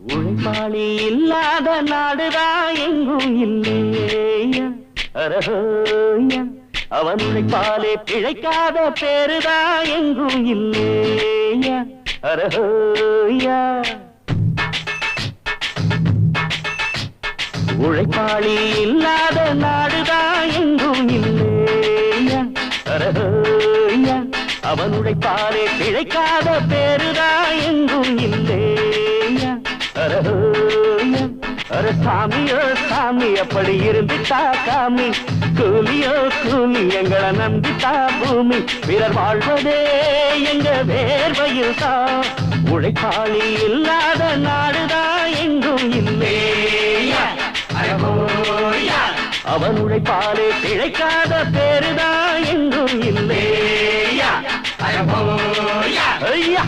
உழைப்பாளி இல்லாத நாடுதான் எங்கும் இல்லையா அரஹோயா அவன் உழைப்பாலே பிழைக்காத பேருதான் எங்கும் இல்லையா அரஹோயா உழைப்பாளி இல்லாத நாடுதான் எங்கும் இல்லையா அரஹோயா அவன் உழைப்பாலே பிழைக்காத பேருதான் எங்கும் இல்லையா அரஹோயா அர சாமியோ சாமி அப்படி இருந்துட்டா காமி கூலியோ கூலி எங்களை நம்பித்தா பூமி பிறர் வாழ்வதே எங்க வேர்வையில் தான் உழைப்பாளி இல்லாத நாடுதான் எங்கும் இல்லையா அவன் உழைப்பாலே பிழைக்காத பேருதான் எங்கும் இல்லையா ஐயா